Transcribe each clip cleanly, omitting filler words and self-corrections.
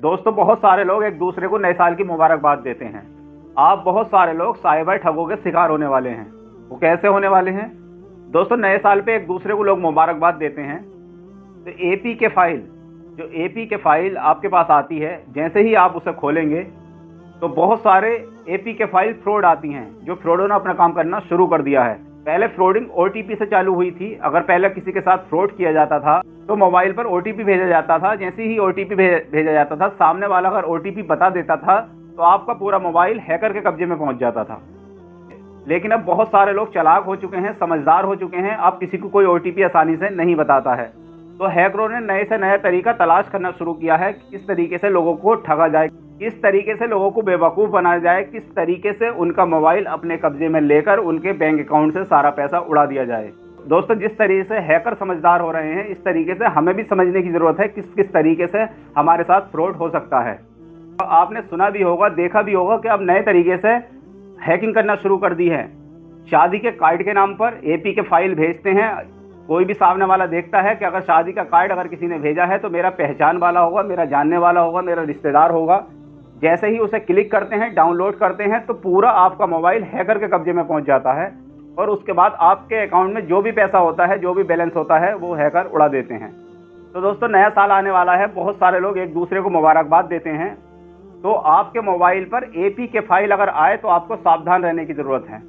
दोस्तों, बहुत सारे लोग एक दूसरे को नए साल की मुबारकबाद देते हैं। आप बहुत सारे लोग साइबर ठगों के शिकार होने वाले हैं। वो कैसे होने वाले हैं? दोस्तों, नए साल पे एक दूसरे को लोग मुबारकबाद देते हैं तो एपीके फाइल आपके पास आती है। जैसे ही आप उसे खोलेंगे तो बहुत सारे एपीके फाइल फ्रॉड आती हैं, जो फ्रॉडों ने अपना काम करना शुरू कर दिया है। पहले फ्रॉडिंग ओटीपी से चालू हुई थी। अगर पहले किसी के साथ फ्रॉड किया जाता था तो मोबाइल पर ओटीपी भेजा जाता था। जैसे ही ओटीपी भेजा जाता था, सामने वाला अगर ओटीपी बता देता था तो आपका पूरा मोबाइल हैकर के कब्जे में पहुंच जाता था। लेकिन अब बहुत सारे लोग चालाक हो चुके हैं, समझदार हो चुके हैं। अब किसी को कोई ओटीपी आसानी से नहीं बताता है। तो हैकरों ने नए से नया तरीका तलाश करना शुरू किया है कि किस तरीके से लोगों को ठगा जाए, किस तरीके से लोगों को बेवकूफ़ बनाया जाए, किस तरीके से उनका मोबाइल अपने कब्जे में लेकर उनके बैंक अकाउंट से सारा पैसा उड़ा दिया जाए। दोस्तों, जिस तरीके से हैकर समझदार हो रहे हैं, इस तरीके से हमें भी समझने की ज़रूरत है किस किस तरीके से हमारे साथ फ्रॉड हो सकता है। तो आपने सुना भी होगा, देखा भी होगा कि अब नए तरीके से हैकिंग करना शुरू कर दी है। शादी के कार्ड के नाम पर एपीके फाइल भेजते हैं। कोई भी सामने वाला देखता है कि अगर शादी का कार्ड अगर किसी ने भेजा है तो मेरा पहचान वाला होगा, मेरा जानने वाला होगा, मेरा रिश्तेदार होगा। जैसे ही उसे क्लिक करते हैं, डाउनलोड करते हैं, तो पूरा आपका मोबाइल हैकर के कब्जे में पहुंच जाता है और उसके बाद आपके अकाउंट में जो भी पैसा होता है, जो भी बैलेंस होता है, वो हैकर उड़ा देते हैं। तो दोस्तों, नया साल आने वाला है। बहुत सारे लोग एक दूसरे को मुबारकबाद देते हैं। तो आपके मोबाइल पर एपीके फाइल अगर आए तो आपको सावधान रहने की ज़रूरत है।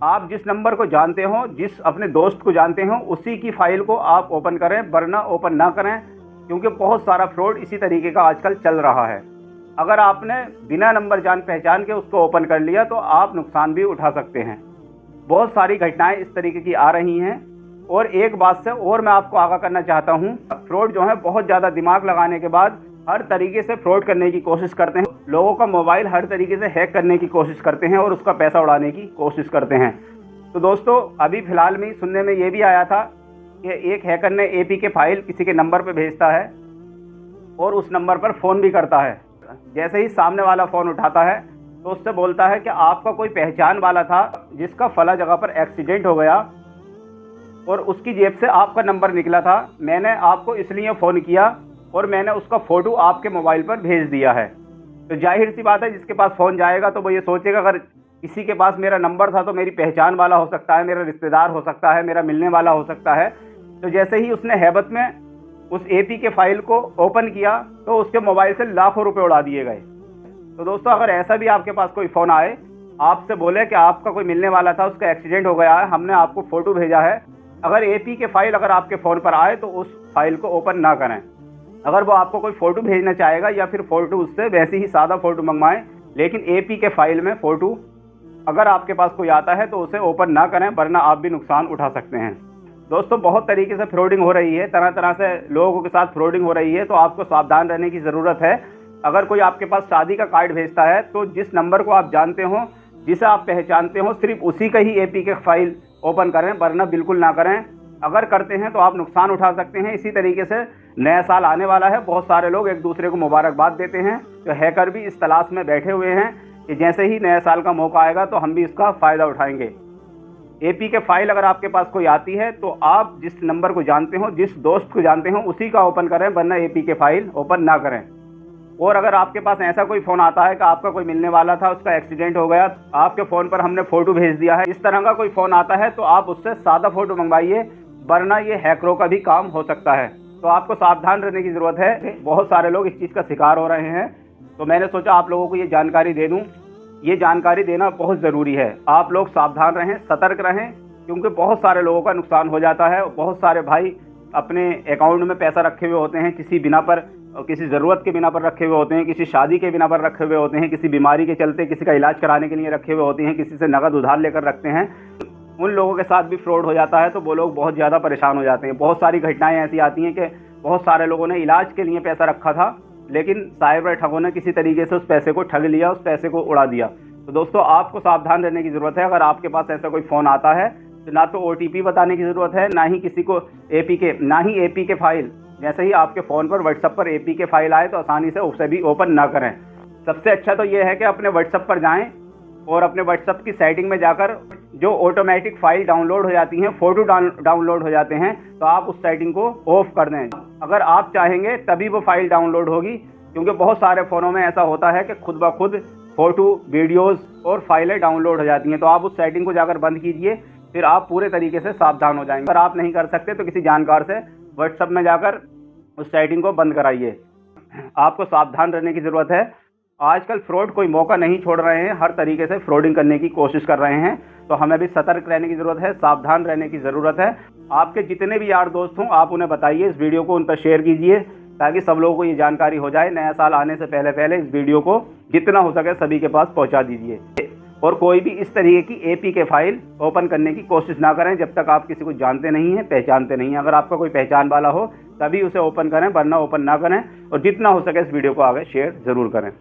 आप जिस नंबर को जानते हो, जिस अपने दोस्त को जानते हो, उसी की फाइल को आप ओपन करें, वरना ओपन ना करें, क्योंकि बहुत सारा फ्रॉड इसी तरीके का आजकल चल रहा है। अगर आपने बिना नंबर जान पहचान के उसको ओपन कर लिया तो आप नुकसान भी उठा सकते हैं। बहुत सारी घटनाएं इस तरीके की आ रही हैं। और एक बात से और मैं आपको आगाह करना चाहता हूं, फ्रॉड जो है बहुत ज़्यादा दिमाग लगाने के बाद हर तरीके से फ्रॉड करने की कोशिश करते हैं। लोगों का मोबाइल हर तरीके से हैक करने की कोशिश करते हैं और उसका पैसा उड़ाने की कोशिश करते हैं। तो दोस्तों, अभी फ़िलहाल में सुनने में ये भी आया था कि एक हैकर ने एपीके फाइल किसी के नंबर पर भेजता है और उस नंबर पर फ़ोन भी करता है। जैसे ही सामने वाला फ़ोन उठाता है तो उससे बोलता है कि आपका कोई पहचान वाला था जिसका फला जगह पर एक्सीडेंट हो गया और उसकी जेब से आपका नंबर निकला था। मैंने आपको इसलिए फ़ोन किया और मैंने उसका फ़ोटो आपके मोबाइल पर भेज दिया है। तो जाहिर सी बात है, जिसके पास फ़ोन जाएगा तो वो ये सोचेगा अगर किसी के पास मेरा नंबर था तो मेरी पहचान वाला हो सकता है, मेरा रिश्तेदार हो सकता है, मेरा मिलने वाला हो सकता है। तो जैसे ही उसने हैबत में उस एपीके फाइल को ओपन किया तो उसके मोबाइल से लाखों रुपए उड़ा दिए गए। तो दोस्तों, अगर ऐसा भी आपके पास कोई फ़ोन आए, आपसे बोले कि आपका कोई मिलने वाला था, उसका एक्सीडेंट हो गया है, हमने आपको फ़ोटो भेजा है, अगर एपीके फाइल अगर आपके फ़ोन पर आए तो उस फाइल को ओपन ना करें। अगर वो आपको कोई फ़ोटो भेजना चाहेगा या फिर फ़ोटो उससे वैसे ही सादा फ़ोटो मंगवाएं, लेकिन एपीके फाइल में फ़ोटो अगर आपके पास कोई आता है तो उसे ओपन ना करें, वरना आप भी नुकसान उठा सकते हैं। दोस्तों, बहुत तरीके से फ्रॉडिंग हो रही है, तरह तरह से लोगों के साथ फ्रॉडिंग हो रही है। तो आपको सावधान रहने की ज़रूरत है। अगर कोई आपके पास शादी का कार्ड भेजता है तो जिस नंबर को आप जानते हो, जिसे आप पहचानते हो, सिर्फ उसी का ही एपीके फाइल ओपन करें, वरना बिल्कुल ना करें। अगर करते हैं तो आप नुकसान उठा सकते हैं। इसी तरीके से नया साल आने वाला है। बहुत सारे लोग एक दूसरे को मुबारकबाद देते हैं। तो हैकर भी इस तलाश में बैठे हुए हैं कि जैसे ही नया साल का मौका आएगा तो हम भी इसका फ़ायदा उठाएंगे। एपीके फाइल अगर आपके पास कोई आती है तो आप जिस नंबर को जानते हो, जिस दोस्त को जानते हो, उसी का ओपन करें, वरना एपीके फाइल ओपन ना करें। और अगर आपके पास ऐसा कोई फ़ोन आता है कि आपका कोई मिलने वाला था, उसका एक्सीडेंट हो गया, आपके फ़ोन पर हमने फ़ोटो भेज दिया है, इस तरह का कोई फ़ोन आता है तो आप उससे सादा फ़ोटो मंगवाइए, वरना ये हैकरों का भी काम हो सकता है। तो आपको सावधान रहने की ज़रूरत है। बहुत सारे लोग इस चीज़ का शिकार हो रहे हैं। तो मैंने सोचा आप लोगों को ये जानकारी दे दूँ। ये जानकारी देना बहुत ज़रूरी है। आप लोग सावधान रहें, सतर्क रहें, क्योंकि बहुत सारे लोगों का नुकसान हो जाता है। बहुत सारे भाई अपने अकाउंट में पैसा रखे हुए होते हैं, किसी बिना पर, किसी ज़रूरत के बिना पर रखे हुए होते हैं, किसी शादी के बिना पर रखे हुए होते हैं, किसी बीमारी के चलते किसी का इलाज कराने के लिए रखे हुए होते हैं, किसी से नकद उधार लेकर रखते हैं। उन लोगों के साथ भी फ्रॉड हो जाता है तो वो लोग बहुत ज़्यादा परेशान हो जाते हैं। बहुत सारी घटनाएँ ऐसी आती हैं कि बहुत सारे लोगों ने इलाज के लिए पैसा रखा था, लेकिन साइबर ठगों ने किसी तरीके से उस पैसे को ठग लिया, उस पैसे को उड़ा दिया। तो दोस्तों, आपको सावधान रहने की ज़रूरत है। अगर आपके पास ऐसा कोई फ़ोन आता है तो ना तो ओटीपी बताने की ज़रूरत है, ना ही किसी को एपीके फाइल। जैसे ही आपके फ़ोन पर व्हाट्सएप पर एपीके फाइल आए तो आसानी से उसे भी ओपन ना करें। सबसे अच्छा तो ये है कि अपने व्हाट्सएप पर जाएं और अपने व्हाट्सएप की सेटिंग में जाकर जो ऑटोमेटिक फ़ाइल डाउनलोड हो जाती हैं, फ़ोटो डाउनलोड हो जाते हैं, तो आप उस सेटिंग को ऑफ कर दें। अगर आप चाहेंगे तभी वो फ़ाइल डाउनलोड होगी, क्योंकि बहुत सारे फ़ोनों में ऐसा होता है कि खुद ब खुद फ़ोटो, वीडियोज़ और फाइलें डाउनलोड हो जाती हैं। तो आप उस सेटिंग को जाकर बंद कीजिए, फिर आप पूरे तरीके से सावधान हो जाएंगे। अगर आप नहीं कर सकते तो किसी जानकार से व्हाट्सएप में जाकर उस सेटिंग को बंद कराइए। आपको सावधान रहने की ज़रूरत है। आजकल फ्रॉड कोई मौका नहीं छोड़ रहे हैं, हर तरीके से फ्रॉडिंग करने की कोशिश कर रहे हैं। तो हमें भी सतर्क रहने की ज़रूरत है, सावधान रहने की ज़रूरत है। आपके जितने भी यार दोस्त हों, आप उन्हें बताइए, इस वीडियो को उन पर शेयर कीजिए, ताकि सब लोगों को ये जानकारी हो जाए। नया साल आने से पहले पहले इस वीडियो को जितना हो सके सभी के पास पहुँचा दीजिए। और कोई भी इस तरीके की APK फाइल ओपन करने की कोशिश ना करें जब तक आप किसी को जानते नहीं हैं, पहचानते नहीं हैं। अगर आपका कोई पहचान वाला हो तभी उसे ओपन करें, वरना ओपन ना करें। और जितना हो सके इस वीडियो को आगे शेयर ज़रूर करें।